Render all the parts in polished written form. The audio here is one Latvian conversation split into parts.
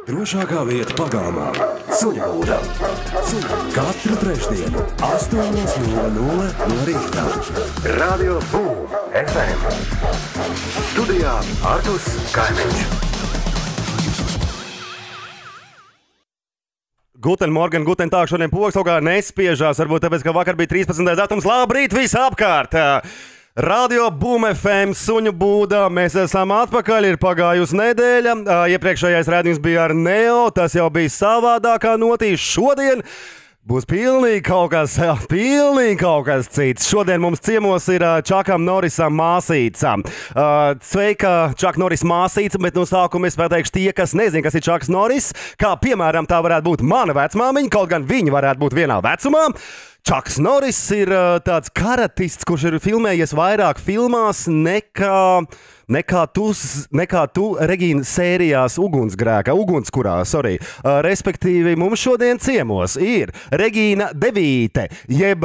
Drošākā vieta pagalmā - Suņu būda. Katru trešdienu, 8:00 no rīta. Radio Boom FM. Studijā Artūrs Kaimiņš. Guten morgen, guten tag, šodien pogas kaut kā nespiežās, varbūt tāpēc, ka vakar bija 13. datums. Labrīt visapkārt! Radio Boom FM, Suņu būda, mēs esam atpakaļ, ir pagājusi nedēļa. Iepriekšējais rādījums bija ar Neo, tas jau bija savādākā notīs. Šodien būs pilnīgi kaut kas cits. Šodien mums ciemos ir Čakam Norisam māsīca. Sveika, Čak Noris māsīca, bet no sākuma es pateikšu tie, kas nezin, kas ir Čaks Noris. Kā piemēram tā varētu būt mana vecmāmiņa, kaut gan viņi varētu būt vienā vecumā. Čaks Noris ir tāds karatists, kurš ir filmējies vairāk filmās nekā tu, Regīna, sērijās Ugunskurā. Respektīvi, mums šodien ciemos ir Regīna Devīte, jeb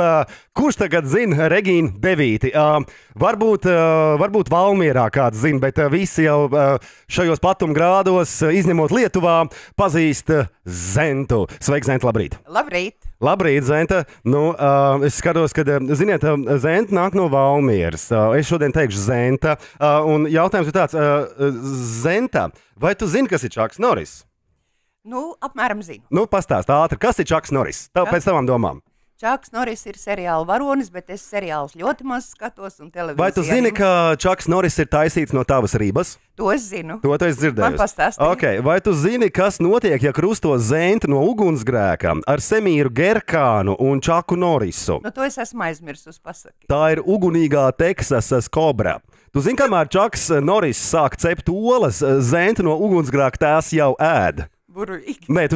kurš tagad zina Regīnu Devīti? Varbūt Valmierā kāds zina, bet visi jau šajos platumgrādos, izņemot Lietuvā, pazīst Zentu. Sveiki, Zenta, labrīt! Labrīt! Labrīt, Zenta. Es skatos, ka, ziniet, Zenta nāk no Valmieras. Es šodien teikšu Zenta. Un jautājums ir tāds, Zenta, vai tu zini, kas ir Čaks Noris? Apmēram zinu. Pastāst ātri, kas ir Čaks Noris? Pēc tavām domām. Čaks Noris ir seriāla varonis, bet es seriālus ļoti maz skatos un televīziju. Vai tu zini, ka Čaks Noris ir taisīts no tavas ribas? To es zinu. To tu esi dzirdējusi. Man pastāstīja. Okay. Vai tu zini, kas notiek, ja krusto Zentu no ugunsgrēka ar Semīru Gerkānu un Čaku Norisu? To es esmu aizmirsus pasaki. Tā ir ugunīgā Teksasas kobra. Tu zini, kamēr Čaks Noris sāk cept olas, Zentu no ugunsgrēka tās jau ēd. Burvīgi. Nē,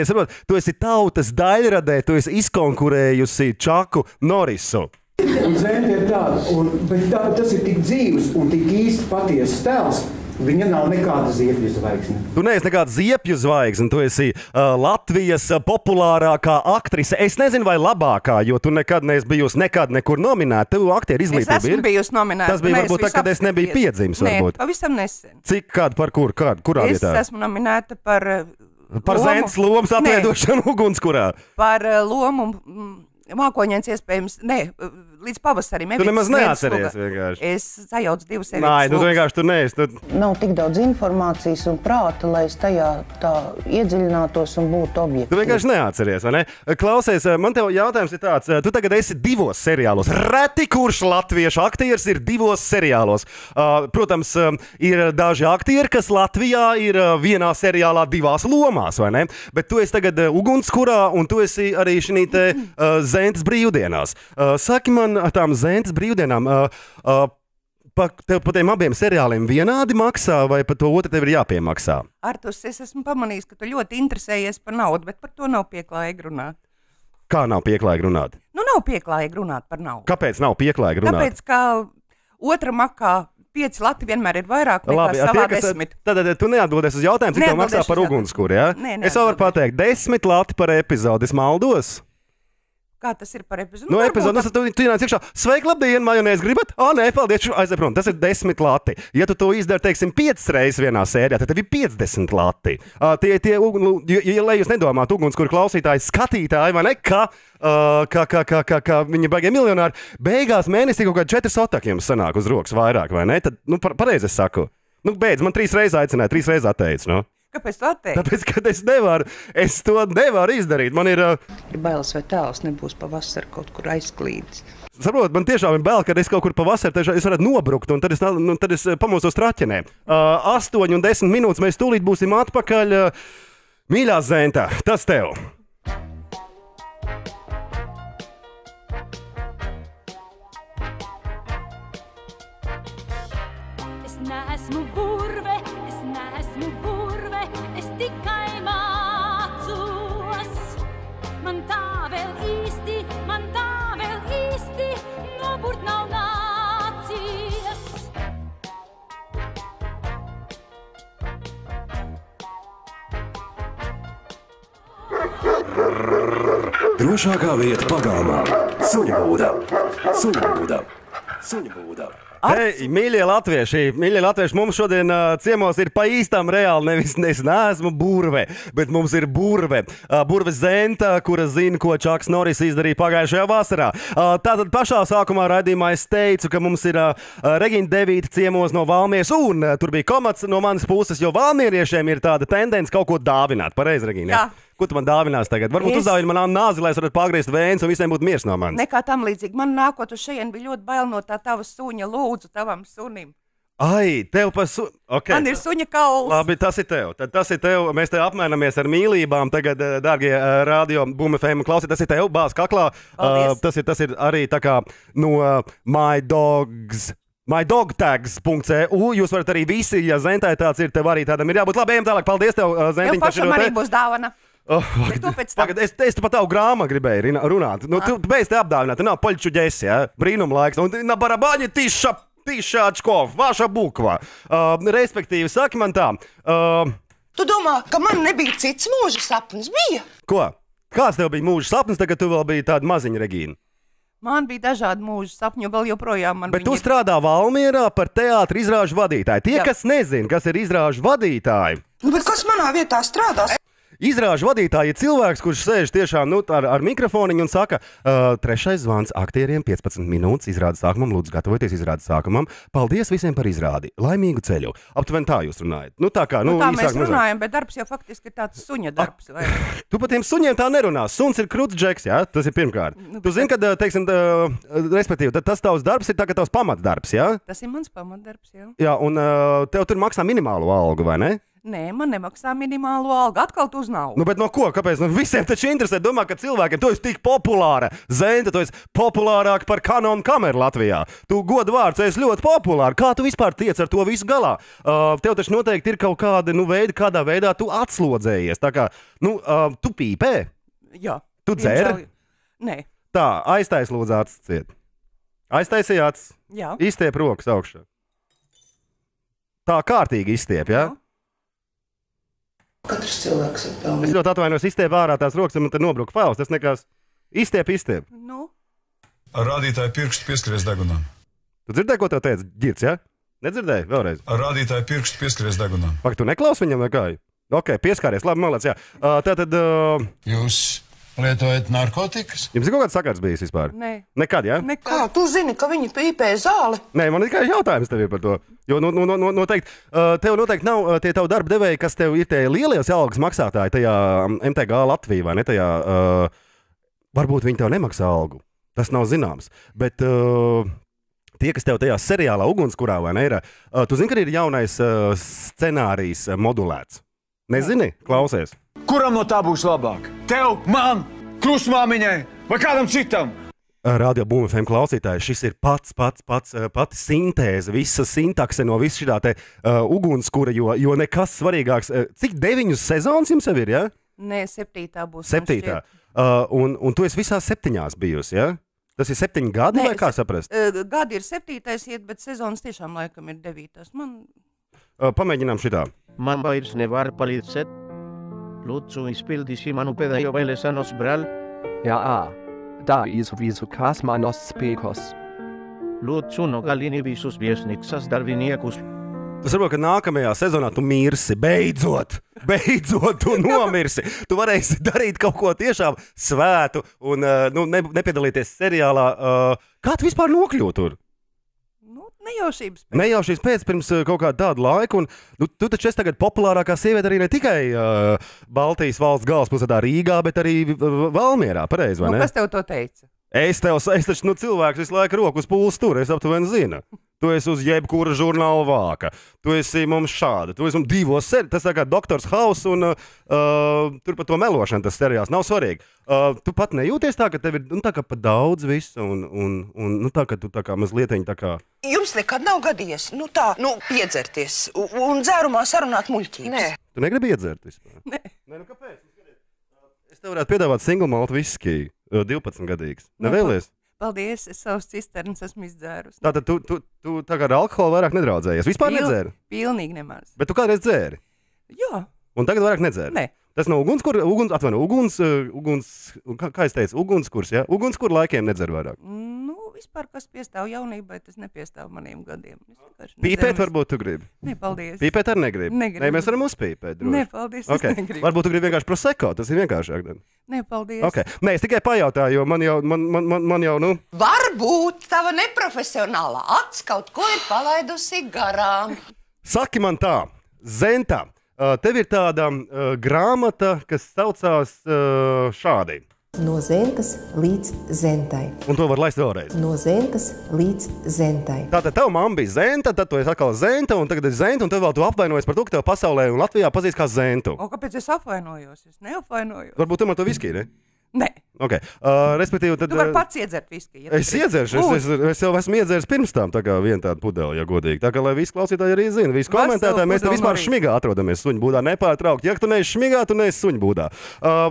es saprotu, tu esi tautas daļradē, tu esi izkonkurējusi Čaku Norisu. Un Zenta ir tāda, tas ir tik dzīves un tik īsti patiesas tēls. Viņa nav nekāda ziepju zvaigzne. Tu neesi nekāda ziepju zvaigzne, tu esi Latvijas populārākā aktrise. Es nezinu, vai labākā, jo tu nekad neesi bijusi nekur nominēta. Tev aktieru izglītība ir? Es esmu bijusi nominēta. Tas bija varbūt tā, kad es nebiju piedzimis. Nē, pavisam nesen. Cik, kurā vietā? Es esmu nominēta par Zentas lomas atveidošanu ugunskurā. Par lomu mākoņiens iespējams, līdz pavasarim. Tu nemaz neatceries vienkārši. Es sajaucu divas sevis. Nē, tu vienkārši tu neesi. Nav tik daudz informācijas un prāta, lai es tajā tā iedziļinātos un būtu objektīvi. Tu vienkārši neatceries, vai ne? Klausies, man tev jautājums ir tāds, tu tagad esi divos seriālos. Reti kurš latviešu aktieris ir divos seriālos. Protams, ir daži aktieri, kas Latvijā ir vienā seriālā divās lomās, vai ne? Bet tu esi tagad ugunskurā un tu esi arī šī te Zentas brīvdienās. Saki man ar tām Zentas brīvdienām, tev pa tiem abiem seriāliem vienādi maksā vai par to otru tev ir jāpiemaksā? Arturs, es esmu pamanījis, ka tu ļoti interesējies par naudu, bet par to nav pieklājīgi runāt. Kā nav pieklājīgi runāt? Nav pieklājīgi runāt par naudu. Kāpēc nav pieklājīgi runāt? Tāpēc, ka otra makā 5 lati vienmēr ir vairāk nekā savā 10. Tad tu neatbildēsi uz jautājumu, cik tev maksā par ugunskura, ja? Nē, es varu pateikt, 10 lati par epizodi, es maldos? Kā tas ir par epizodu? No epizodes tu ienāc iekšā. Sveiki, labdien, majonēs gribat? Nē, paldies, aiziet prom. Tas ir 10 lati. Ja tu to izdari, teiksim, 5 reizes vienā sērijā, tad tev ir 50 lati. Lai jūs nedomātu, ugunskura klausītāji, skatītāji, vai ne, ka viņi baigie miljonāri, beigās mēnesī kaut kādi 4 sotaki jums sanāk uz rokas vairāk, vai ne? Tad, pareizi es saku. Beidz, man 3 reizes aicināja, 3 reizes atteicu, no? Kāpēc tu atteici? Tāpēc, ka es to nevaru izdarīt. Man ir bailes, vai tēls nebūs pavasarī kaut kur aizklīdis. Saprot, man tiešām ir bail, ka es kaut kur pavasarī es varētu nobrukt, un tad es pamostos traķenē. 8 un 10 minūtes mēs tūlīt būsim atpakaļ. Mīļā Zenta, tas tev! Es neesmu burve, es tikai mācos. Man tā vēl īsti noburt nav nācies. Drošākā vieta pagalmā - Suņu būda. Suņu būda. Suņu būda. Hei, mīļie latvieši, mums šodien ciemos ir pa īstām reāli, nevis neesmu burve, bet mums ir burve. Burve Zenta, kura zina, ko Čaks Noris izdarīja pagājušajā vasarā. Tātad pašā sākumā raidījumā es teicu, ka mums ir Regina Devīta ciemos no Valmieras, un tur bija komats no manas puses, jo valmieriešiem ir tāda tendence kaut ko dāvināt. Pareizi, Regina? Jā. Ko tu man dāvinās tagad? Varbūt uzdāvini man nāzi, lai es varētu pagriezt vēns un visiem būtu miers no manis. Nekā tam līdzīgi. Man nākot uz šeit bija ļoti bail no tā tava suņa. Lūdzu, tavam sunim. Ai, tev pa okay. Man ir suņa kauls. Labi, tas ir tev. Tad tas ir tev. Mēs te apmainamies ar mīlībām. Tagad, dārgie radio Boom FM klausītāji, tas ir tev, bāz kaklā. Tas ir arī tā kā no mydogtags.eu. Jūs varat arī visi, ja Zentai tāds ir, tev arī tādam ir jābūt. Labi, ejam tālāk. Paldies tev, Zentiņ. Tev pašam arī būs dāvana. Es par tavu grāmatu gribēju runāt. Nu, tu beidz te apdāvināt. Tu nav poļču ģesi, ja? Brīnum laiks. Un na barabaņi tiša čkov, vaša bukva. Respektīvi, saki man tā. Tu domā, ka man nebija cits mūža sapnis? Bija? Ko? Kāds tev bija mūža sapnis, tagad tu vēl biji tāda maziņa, Regīna? Man bija dažādi mūža sapņi, vēl joprojām man Bet tu strādā Valmierā par teātra izrāžu vadītāju. Tie, kas nezina, kas ir izrāžu vadītāji. Bet kas manā vietā strādās? Izrāžu vadītāji ir cilvēks, kurš sēž tiešām ar mikrofoniņu un saka, trešais zvans aktieriem 15 minūtes izrādes sākumam, lūdzu gatavojieties izrādes sākumam. Paldies visiem par izrādi. Laimīgu ceļu. Aptuveni tā jūs runājat. Tā kā, tā mēs runājam, bet darbs jau faktiski ir tāds suņa darbs. Tu par tiem suņiem tā nerunā. Suns ir kruts džeks, jā? Tas ir pirmkārt. Tu zini, ka, teiksim, respektīvi, tas tavs darbs ir tā kā tavs pamatdarbs, jā? Tas ir mans pamatdarbs, jā. Jā, un tev tur maksā minimālo algu, vai ne? Nē, man nemaksā minimālo algu. Atkal tu uznaudu. Bet no ko? Kāpēc? Visiem taču interesē. Domā, ka cilvēkiem tu esi tik populāra. Zenta, tu esi populārāka par kanonu kameru Latvijā. Tu godu vārds esi ļoti populāra. Kā tu vispār tiec ar to visu galā? Tev taču noteikti ir kaut kāda veidi, kādā veidā tu atslodzējies. Tā kā, tu pīpē? Jā. Tu dzer? Nē. Tā, aiztais lūdzu acis ciet. Aiztaisīja acis. Jā. Izstiep rokas augšā. Tā kārtīgi izstiep, jā? Katrs cilvēks ir pelnījis. Es ļoti atvainos, izstiep ārā tās rokas, un man te nobruka fails. Tas nekās izstiep. Nu? Ar rādītāju pirkstu pieskaries degunām. Tu dzirdēji, ko tev teica Girts, jā? Nedzirdēji? Vēlreiz. Ar rādītāju pirkstu pieskaries degunām. Pak, tu neklausi viņam vai kā? Ok, pieskāries, labi, malēc, jā. Tātad... Jūs lietojat narkotikas? Jums ir kaut kāds sakars bijis vispār? Nē. Nekad, jā? Kā tu zini, ka viņi pīpē zāli? Nē, man ir tikai jautājums tev par to. Jo noteikti, tev noteikti nav tie tavu darba devēji, kas tev ir tie lielie algas maksātāji tajā MTG Latvijā, vai ne tajā, varbūt viņi tev nemaksā algu. Tas nav zināms. Bet tie, kas tev tajā seriālā Ugunskurā, vai ne, ir, tu zini, ka ir jaunais scenārijs modulēts. Nezini? Klausies. Kuram no tā būs labāk? Tev, man, krustmāmiņai vai kādam citam? Radio Boom FM klausītāji, šis ir pati sintēze, visa sintakse no visu šitā te ugunskura, jo nekas svarīgāks. Cik 9 sezonas jums jau ir, ja? Nē, 7. būs. 7. Un tu esi visās 7 bijusi, ja? Tas ir 7 gadi, vai kā saprast? Gadi ir 7. iet, bet sezonas tiešām laikam ir 9. Pamēģinām šitā. Man vairs nevar palīdzēt. Lūdzu, izpildīsi manu pēdējo vēlēšanos, brāl. Jā, tā izvisu kas manos spēkos. Lūdzu, nogalini visus viesnīcas darbiniekus. Tu saproti, ka nākamajā sezonā tu mirsi. Beidzot tu nomirsi. Tu varēsi darīt kaut ko tiešām svētu un nepiedalīties seriālā. Kā tu vispār nokļūti tur? Nejaušības pēc pirms kaut kāda tāda laika, un tu taču esi tagad populārākā sieviete arī ne tikai Baltijas valsts galvaspilsētā Rīgā, bet arī Valmierā, pareizi, vai ne? Kas tev to teica? Es taču cilvēks visu laiku roku uz pulsu tur, es aptuveni zinu. Tu esi uz jebkura žurnāla vāka. Tu esi mums šāda. Tu esi mums 2 seriālos. Tas tā kā Doktors House un tur par to melošanu tas seriāls nav svarīgi. Tu pat nejūties tā, ka tev ir tā kā pa daudz visu un tā, ka tu tā kā mazlietiņ tā kā... Jums nekad nav gadījies, piedzerties un dzērumā sarunāt muļķības? Nē. Tu negribi iedzert vispār? Nē. Nē, kāpēc? Es tev varētu piedāvāt single malt whisky, 12 gadīgs. Nevēlies? Paldies, es savus cisternas esmu izdzērus. Tātad tu tā kā ar alkoholu vairāk nedraudzējies? Vispār nedzēri? Pilnīgi nemaz. Bet tu kādreiz dzēri? Jā. Un tagad vairāk nedzēri? Nē. Tas nav ugunskurs, ja? Ugunskura laikiem nedzer vairāk. vispār, kas piestāv jaunībai, tas nepiestāv maniem gadiem. Pīpēt varbūt tu gribi? Nē, paldies. Pīpēt arī negribi? Negribu. Nē, mēs varam uzpīpēt. Droši. Nē, paldies, es negribu. Varbūt tu gribi vienkārši proseko, tas ir vienkāršāk. Nē, paldies. Okay. Nē, es tikai pajautāju, jo man jau, nu... Varbūt tava neprofesionālā acs kaut ko ir palaidusi garām. Saki man tā, Zenta, tev ir tāda grāmata, kas saucās šādi. No Zentas līdz Zentai. Un to var laist vēlreiz. No Zentas līdz Zentai. Tātad tev mamma bija Zenta, tad tu esi atkal Zenta, un tagad ir Zenta, un tev vēl tu apvainojies par to, ka tev pasaulē un Latvijā pazīst kā Zentu. O, kāpēc es apvainojos? Es neapvainojos. Varbūt tu man to viskiju, ne? Nē. Okay. Respektīvi, tad... Tu vari pats iedzert viskiju. Ja es iedzeršu, es jau esmu iedzēris pirms tam, tā kā viena tāda pudeli, ja godīgi. Tā kā, lai visi klausītāji arī zina, visi komentētāji, mēs te vispār šmigā atrodamies suņu būdā, nepārtraukt. Ja tu neesi šmigā, tu neesi suņu būdā.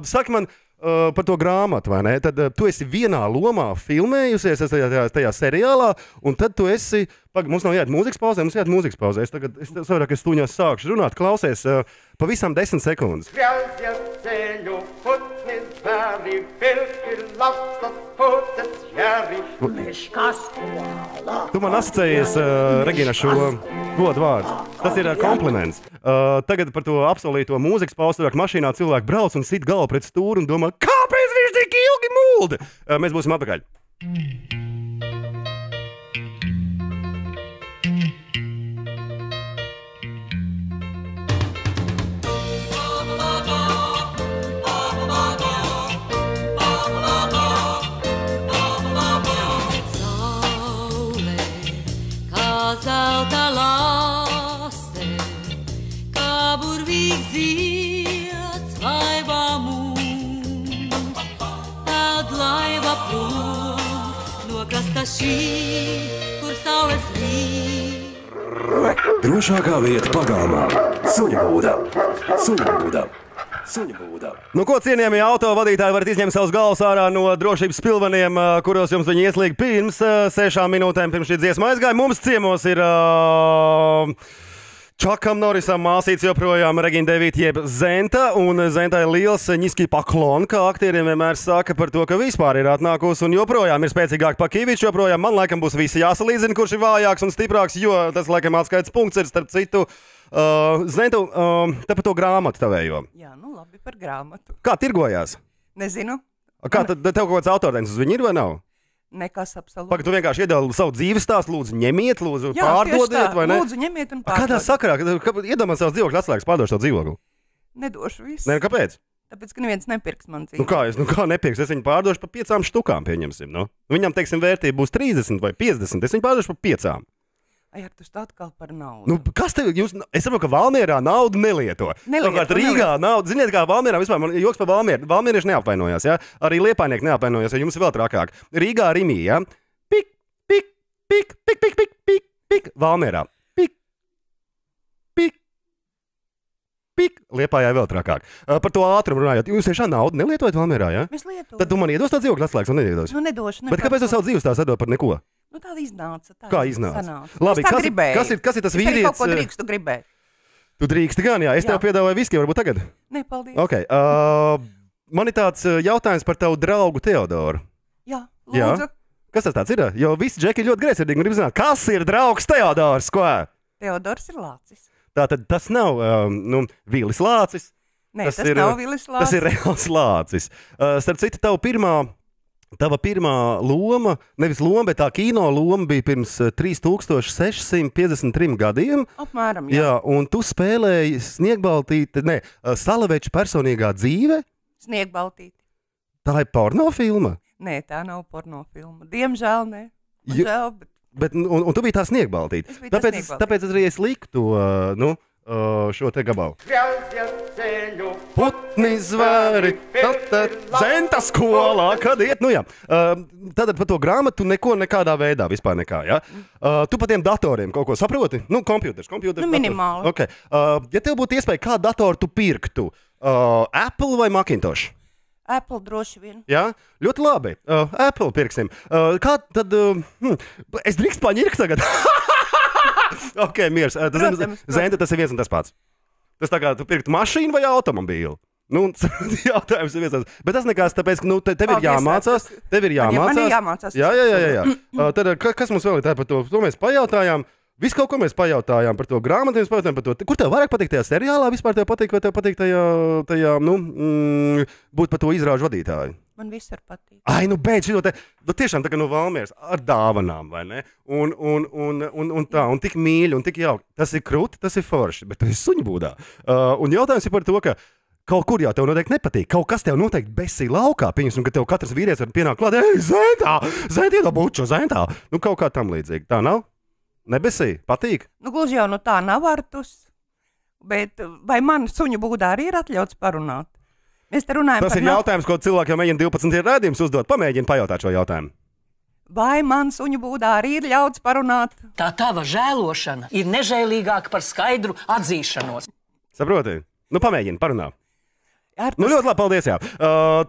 Saki man, par to grāmatu, vai ne? Tad tu esi vienā lomā filmējusies tajā seriālā, un tad tu esi... Mums nav jāiet mūzikas pauzē, mums jāiet mūzikas pauzē. Es saprotu, ka es tuņās sākšu runāt, klausies pavisam 10 sekundes. Tu man asociējies, Regina, šo godu vārdu. Tas ir kompliments. Tagad par to apsolīto mūzikas pauzi, mašīnā cilvēki brauc un sit galvu pret stūri un domā, kāpēc viņš tik ilgi mulda? Mēs būsim atpakaļ. Zelta lāste, kā burvīgs zieds laivā mums, tad laiva prom no krasta šī, kur saules rīt. Drošākā vieta pagalmā - suņu būda. Suņu būda. Nu, ko cienījamie autovadītāji varat izņemt savus galvas ārā no drošības pilveniem, kuros jums viņi ieslīg pirms 6 minūtēm, pirms šī dziesma aizgāja. Mums ciemos ir Čakam Norisam māsīts joprojām Regina Devīta jeb Zenta, un Zenta ir liels ņiski paklon, kā aktieriem vienmēr saka par to, ka vispār ir atnākusi un joprojām ir spēcīgāk pa Kiviču, joprojām man laikam būs visi jāsalīdzina, kurš ir vājāks un stiprāks, jo tas laikam atskaits punkts ir starp citu. Zentu, te par to grāmatu tavējo. Jā, nu labi par grāmatu. Kā tirgojās? Nezinu. Kā tad tev kaut kāds autortēns uz viņu ir vai nav? Nekas absolūti. Pagaid, tu vienkārši iedāli savu dzīves stāstu, lūdzu, ņemiet, lūdzu, pārdodiet, vai ne? Lūdzu, ņemiet un pārdodiet. Kādā sakarā? Iedomā savas dzīvokļa atslēgas, pārdošu savu dzīvokli. Nedošu visu. Nē, kāpēc? Tāpēc, ka neviens nepirks man dzīvokli. Kā nepirks? Es viņu pārdošu par 5 štukām, pieņemsim, no? Viņam, teiksim, vērtība būs 30 vai 50, es viņu pārdošu par 5. Ai, ar tu stāti atkal par naudu. Nu, kas tev, es saprotu, ka Valmierā naudu nelieto. Savukārt Rīgā naudu, ziniet, kā Valmierā vispār, man joks par Valmieru, Valmierieši neapvainojās, ja? Arī Liepājnieki neapvainojās, jo jums ir vēl trakāk. Rīgā Rimī, ja? Pik, pik, pik, pik, pik, pik, pik, pik, Valmierā. Pik, pik, pik, Liepājā vēl trakāk. Par to ātrumu runājot, jūs tiešām naudu nelietojat Valmierā, ja? Mēs lietojam. Tad tu man iedos tā dzīvokļa atslēgas un neiedos? Nu, nedošu. Bet kāpēc tu savu dzīves tā sadod par neko? Nu, tā iznāca. Kā iznāca? Labi, kas ir tas vīrietis? Es kaut ko drīkstu gribēt. Tu drīksti gan, jā. Es tev piedāvāju viskiju, varbūt tagad? Nē, paldies. Okay. Man ir tāds jautājums par tavu draugu Teodoru. Jā, lūdzu. Jā? Kas tas tāds ir? Jo visi džeki ļoti greizsirdīgi un grib zināt, kas ir draugs Teodors, ko? Teodors ir lācis. Tātad tas nav Vīlis Lācis. Nē, tas nav Vīlis Lācis. Tas ir reāls Lācis. Starp citu, Tava pirmā loma, nevis loma, bet tā kino loma bija pirms 3653 gadiem. Apmēram, jā. Jā, un tu spēlēji Salaveča personīgā dzīve. Sniegbaltīti. Tā ir pornofilma? Nē, tā nav pornofilma. Diemžēl, nē. Žēl, bet un tu biji tā Sniegbaltīte. Tāpēc arī es liku to, šo te gabalu. Putni zvēri, Zenta skolā, kad iet, nu jā. Tātad par to grāmatu neko nekādā veidā, vispār nekā, jā. Tu par tiem datoriem kaut ko saproti? Nu, kompjuters. Nu, minimāli. Okay. Ja tev būtu iespēja, kādu datoru tu pirktu? Apple vai Macintosh? Apple droši vien. Jā, ļoti labi. Apple pirksim. Kā tad, es drīkst paņirkt tagad? Ok, miers. Zenta, tas ir viens un tas pats. Tas tā kā tu pirktu mašīnu vai automobīlu? Nu, jautājums ir viesās. Bet tas nekas, tāpēc, ka tev ir jāmācās. Tev ir jāmācās. Man ir jāmācās. Jā. Tad, kas mums vēl ir tā par to? To mēs pajautājām. Visu kaut ko mēs pajautājām par to grāmatu, mēs pajautājām par to. Kur tev vairāk patīk tajā seriālā? Vispār tev patīk, vai tev patīk tajā būt par to izrāžu vadītāju? Man viss var patīk. Ai, nu beidz šito te, tiešām tā kā no Valmieras ar dāvanām, vai ne? Un tā, un tik mīļi, un tik jauki. Tas ir krūti, tas ir forši, bet tas ir suņbūdā. Un jautājums ir par to, ka kaut kur jau tev noteikti nepatīk. Kaut kas tev noteikti besī laukā, pieņemsim, ka tev katrs vīrietis var pienākt klāt, zentā, iedod buču, zentā. Nu, kaut kā tam līdzīgi. Tā nav? Nebesī? Patīk? Nu, gluži jau tā nav artus, bet vai man suņu būdā arī ir atļauts parunāt? Mēs te runājam Tas ir jautājums, ko cilvēkiem mēģina 12 raidījumus uzdot. Pamēģini pajautāt šo jautājumu. Vai man suņu būdā arī ir ļauts parunāt? Tā tava žēlošana ir nežēlīgāka par skaidru atzīšanos. Saproti? Nu, pamēģini parunāt. Nu, ļoti labi, paldies, jā.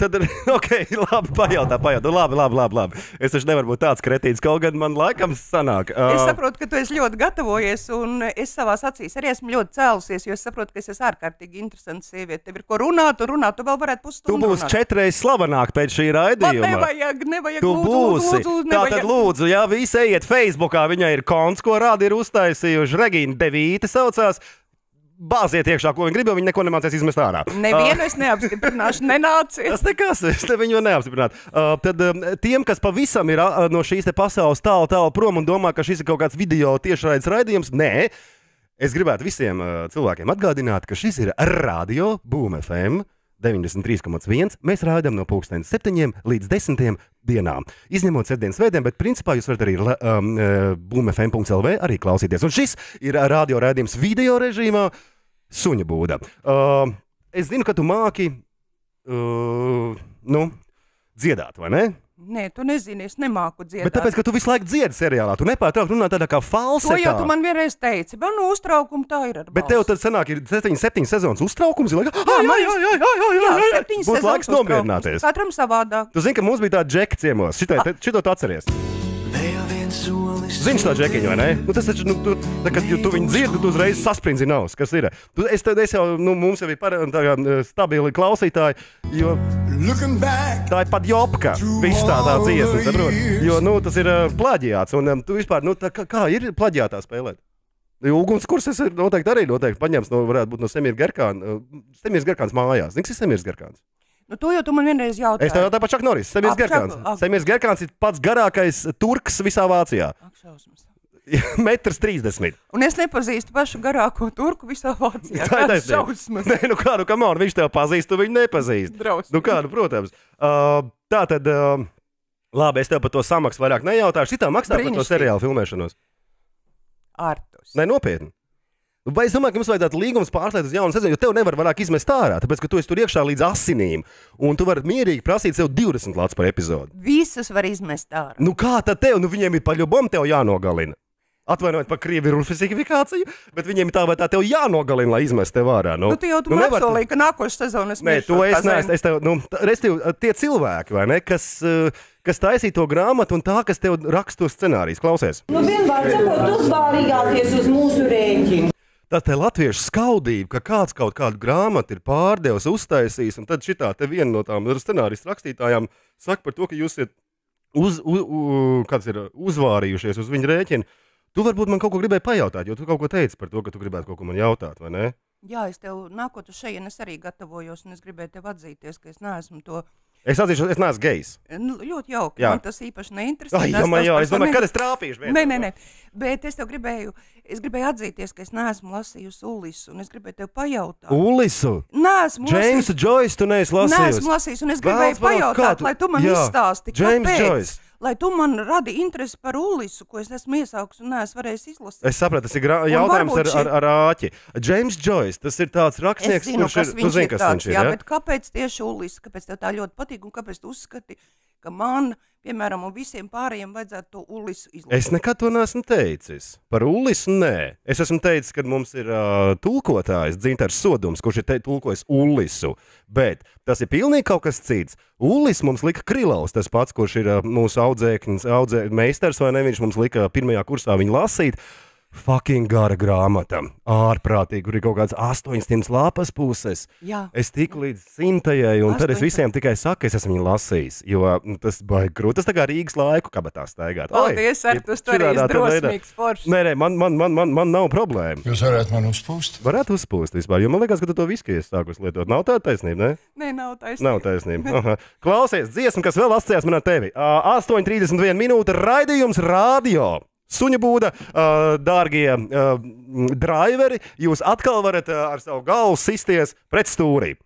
Tad, ok, labi, pajautā. Labi. Es taču nevaru būt tāds kretīns, kaut gan man laikam sanāk. Es saprotu, ka tu esi ļoti gatavojies, un es savās acīs arī esmu ļoti cēlusies, jo es saprotu, ka es esmu ārkārtīgi interesanta sieviete. Tev ir ko runāt, tu vēl varētu pusstundu runāt. Tu būsi 4 reizes slavenāk pēc šī raidījuma. Man nevajag, tu būsi. Tātad lūdzu, jā, visi ejiet Facebookā, viņai ir konts, ko rādi ir uztaisījuši. Regīna Devīte saucās. Bāziet iekšā, ko viņi grib, jo viņi neko nemācīs izmest ārā. Nevienu es neapstiprināšu, nenāciet. Tas nekas, es te viņu neapstiprinātu. Tad tiem, kas pavisam ir no šīs te pasaules tālu prom un domā, ka šis ir kaut kāds video tiešraides raidījums, nē. Es gribētu visiem cilvēkiem atgādināt, ka šis ir Radio Boom FM 93,1. Mēs rādām no 7 līdz 10 dienām. Izņemot sestdienas svētdien, bet principā jūs varat arī boomfm.lv arī klausīties. Un šis ir radio raidījums video režīmā Suņa būda. Es zinu, ka tu māki dziedāt, vai ne? Nē, tu nezini, es nemāku dziedāt. Bet tāpēc, ka tu visu laiku dziedi seriālā, tu nepārtraukt runā tādā kā falsetā. To jau tu man vienreiz teici, bet no uztraukuma tā ir ar balsi. Bet tev tad sanāk ir 7 sezonas uztraukums, ir laikā, jā, 7 būtu laiks nomierināties. Katram savādāk. Tu zini, ka mums bija tā džeka ciemos, šito tu atceries. Zini tā džekiņu, vai ne? Nu, tas taču, kad tu viņu dzirdi, tu uzreiz sasprinzi naus, kas ir. Es jau, mums jau ir stabili klausītāji, jo tā ir pat jopka, viss tā dziesma, saprot? Jo, tas ir plaģiāts, un tu vispār, kā ir plaģiātā spēlēt? Ugunskurs es noteikti paņems, varētu būt no Semīra Gerkāna. Semīrs Gerkāns mājās. Zini, kas ir Semīrs Gerkāns? Nu, to jau tu man vienreiz jautāji. Es tev jautāju par Čak Norris. Semīrs Gerkāns. Semīrs Gerkāns ir pats garākais turks visā Vācijā. 1,30 m. Un es nepazīstu pašu garāko turku visā Vācijā. Tā ir šausmas. Nē, come on, viņš tev pazīst, tu viņu nepazīst. Drausmas. Protams. Tā tad, labi, es tev par to samaksu vairāk nejautāšu. Šitā maksā par to seriālu filmēšanos? Artus. Nē, nopietni. Vai es domāju, ka mums vajadzētu līgumus pārslēgt uz jaunu sezonu, jo tev nevar vairāk izmest ārā, tāpēc, ka tu esi tur iekšā līdz asinīm, un tu vari mierīgi prasīt sev 20 lats par epizodu. Visus var izmest ārā. Nu kā tad tev? Nu viņiem ir paļubom tev jānogalina. Atvainojiet par krievi rusifikāciju, bet viņiem ir tā vai tā tev jānogalina, lai izmest tev ārā. Nu tu jau tu man apsolīji, ka nākošu sezonu es miršu. Nē, to es neesmu. Es tev, restīvi, tie cilvēki, vai ne, kas taisīja to grāmatu un tā, kas tev raksta to scenārijus. Klausies. Nu vienmēr sakot, uzvārīgāties uz mūsu rēķinu. Tā te latviešu skaudība, ka kāds kaut kādu grāmatu ir pārdevis, uztaisījis, un tad šitā te viena no tām scenārijas rakstītājām saka par to, ka jūs esat uzvārījušies uz viņu rēķinu. Tu varbūt man kaut ko gribēji pajautāt, jo tu kaut ko teici par to, ka tu gribētu kaut ko man jautāt, vai ne? Jā, es tev nākot uz šeit, es arī gatavojos, un es gribēju tev atzīties, ka es neesmu to... Es atzīšu, es neesmu gejs. Ļoti jauki, jā. Man tas īpaši neinteresē. Es domāju, kad es trāpīšu. Nē. Bet es gribēju atzīties, ka es neesmu lasījusi Ulisu, un es gribēju tev pajautāt. Ulisu? Neesmu lasījusi. Jamesu Joyce tu neesi lasījusi? Neesmu lasījusi, un es gribēju pajautāt, lai tu man izstāsti, kāpēc. Lai tu man radi interesi par Ulisu, ko es esmu iesākusi un neesmu varējis izlasīt. Es sapratu, tas ir jautājums ar āķi. James Joyce, tas ir tāds rakstnieks, kurš ir... Tu zini, kas viņš ir, jā? Bet kāpēc tieši Ulisa? Kāpēc tev tā ļoti patīk un kāpēc tu uzskati, ka man, piemēram, un visiem pārējiem vajadzētu to Ulisu izlasīt? Es nekad to neesmu teicis. Par Ulisu nē. Es esmu teicis, ka mums ir tulkotājs Dzintars Sodums, kurš ir tulkojis Ulisu. Bet tas ir pilnīgi kaut kas cits. Ulis mums lika Krilovs, tas pats, kurš ir mūsu audzēknis meistars, vai ne? Viņš mums lika pirmajā kursā viņu lasīt. fucking gara grāmata, ārprātīgi, kur ir kaut kāds 800 lapas puses. Jā. Es tiku līdz 100, un tad es visiem tikai saku, es esmu viņu lasījis, jo tas baigi grūti. Tas tā kā Rīgas laiku kabatā staigāt. Paldies, Artus, tu arī esi drosmīgs foršs. Nē, man nav problēma. Jūs varētu man uzpūst? Varētu uzpūst vispār, jo man liekas, ka tu to viski esi sākus lietot. Nav tā taisnība, ne? Nē, nav taisnība. Nav taisnība. Aha. Klausies, dziesma, kas vēl asociējās man ar tevi. 8:31 minūte raidījums radio. Suņa būda, dārgie driveri, jūs atkal varat ar savu galvu sisties pret stūrī.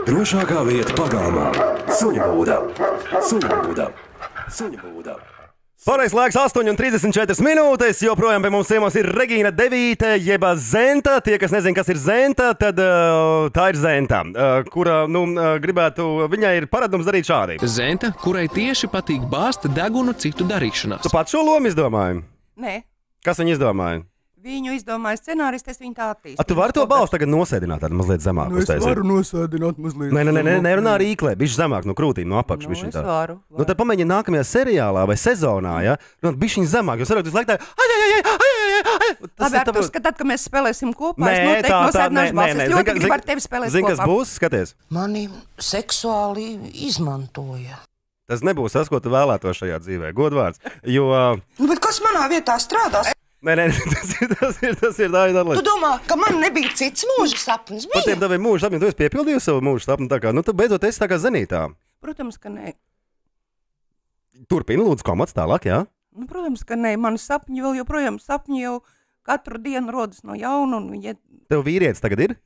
Drošākā vieta pagalmā - Suņa būda. Suņa būda. Suņa būda. Pareizais laiks 8:34 minūtes. Joprojām pie mums ciemos ir Regīna Devīte, jeb Zenta. Tie, kas nezina, kas ir Zenta, tad tā ir Zenta, kura gribētu, viņai ir paradums darīt šādi. Zenta, kurai tieši patīk bāzt degunu citu darīšanās. Tu pats šo lomu izdomāji? Nē. Kas viņa izdomāja? Viņu izdomāja scenārists, es viņu tā attīstīju. Tu vari to balstu tagad nosēdināt tādu mazliet zemāk? Es varu nosēdināt mazliet. Nē, runā rīklē, bišķi zemāk, no krūtīm, no apakšas. Es varu. Nu, tad pamēģini nākamajā seriālā vai sezonā, ja? Runāt bišķiņ zemāk, jo sarāk, tu laikā Labi, Artur, ka tad, kad mēs spēlēsim kopā, es noteikti nosēdināšu balsi. Es ļoti gribu ar tevi spēlēt kopā. Zini, kas būs? Skaties. Mani seksuāli izmantoja. Tas nebūs tas, ko tu vēlētos šajā dzīvē, godvārds, jo... Bet kas manā vietā strādās? Nē, tas ir tā līdz. Tu domā, ka man nebija cits mūža sapnis? Par tiem taviem mūža sapņiem, tu esi piepildījusi savu mūža sapni, tā kā, tu beidzot esi tā kā zenītā. Protams, ka nē. Turpini, lūdzu, komats tālāk, jā? Nu, protams, ka nē, mani sapņi vēl joprojām sapņi jau katru dienu rodas no jauna. Tev vīrietis tagad ir?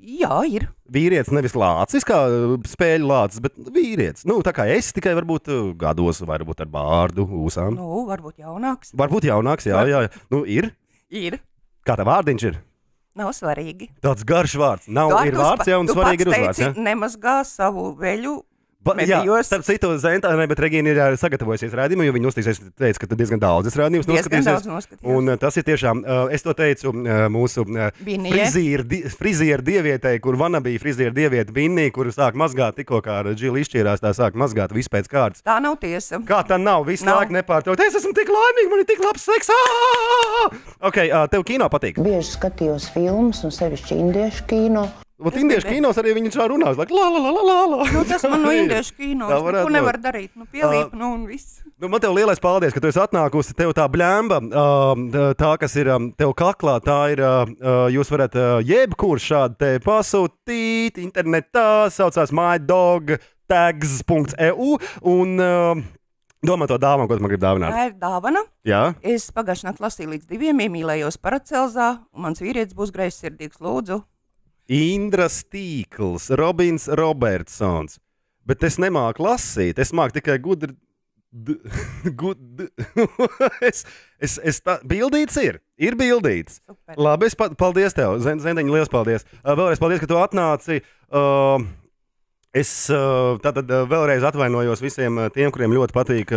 Jā, ir. Vīrietis nevis lācis, kā spēļu lācis, bet vīrietis. Nu, tā kā es tikai varbūt gados, varbūt ar bārdu, ūsām. Nu, varbūt jaunāks. Varbūt jaunāks, jā. Nu, ir? Ir. Kā tā vārdiņš ir? Nav svarīgi. Tāds garš vārds. Nav, ir vārds, jā, un svarīgi ir uzvārds, jā? Nemazgā savu veļu. Jā, starp citu, Zenta, bet Regīna ir sagatavojusies rādījumu, jo viņa teica, ka tu diezgan daudz rādījumus noskatīsies. Un tas ir tiešām, es to teicu mūsu frizieru dievietei, kur vanabija frizieru dievieta Binnī, kur sāk mazgāt tikko kā ar Džilu izšķīrās, tā sāk mazgāt visu pēc kārtas. Tā nav tiesa. Kā tā nav? Visu laiku nepārtraukt. Es esmu tik laimīga, man ir tik labs seks. Ok, tev kino patīk? Bieži skatījos filmas un sevišķi indiešu kino. Vat indiešu kinos arī viņi šā runās, like, la. Nu, tas man no indiešu kinos, neko nevar darīt, pielīp, un viss. Nu, man tev lielais paldies, ka tu esi atnākusi, tev tā bļemba, tā, kas ir tev kaklā, tā ir, jūs varat jebkur šādi te pasūtīt internetā, saucās mydogtags.eu, un domā to dāvanu, ko tu man gribi dāvināt. Tā ir dāvana. Jā. Es pagājušajā naktī lasīju līdz 2, iemīlējos Paracelzā, un mans vīrietis būs greizsirdīgs, lūdzu. Indra Stīkls, Robins Robertsons. Bet es nemāku lasīt, es māku tikai gudri. Bildīts ir bildīts. Super. Labi, paldies tev, Zendeņa, liels paldies. Vēlreiz paldies, ka tu atnāci. Es tātad vēlreiz atvainojos visiem tiem, kuriem ļoti patīk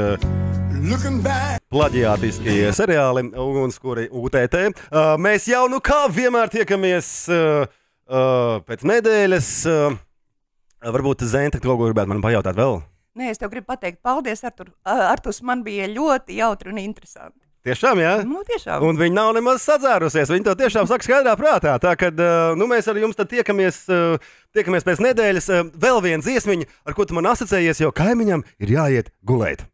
plaģiātiskie seriāli, ugunskuri UTT. Mēs jau nu kā vienmēr tiekamies pēc nedēļas. Varbūt Zenta kaut ko gribētu man pajautāt vēl? Nē, es tev gribu pateikt paldies, Artur. Artus man bija ļoti jautri un interesanti. Tiešām, jā? Nu, tiešām. Un viņi nav nemaz sadzērusies, viņi to tiešām saka skaidrā prātā. Tā, kad mēs ar jums tad tiekamies pēc nedēļas. Vēl viena dziesmiņa, ar ko tu man asociējies, jo kaimiņam ir jāiet gulēt.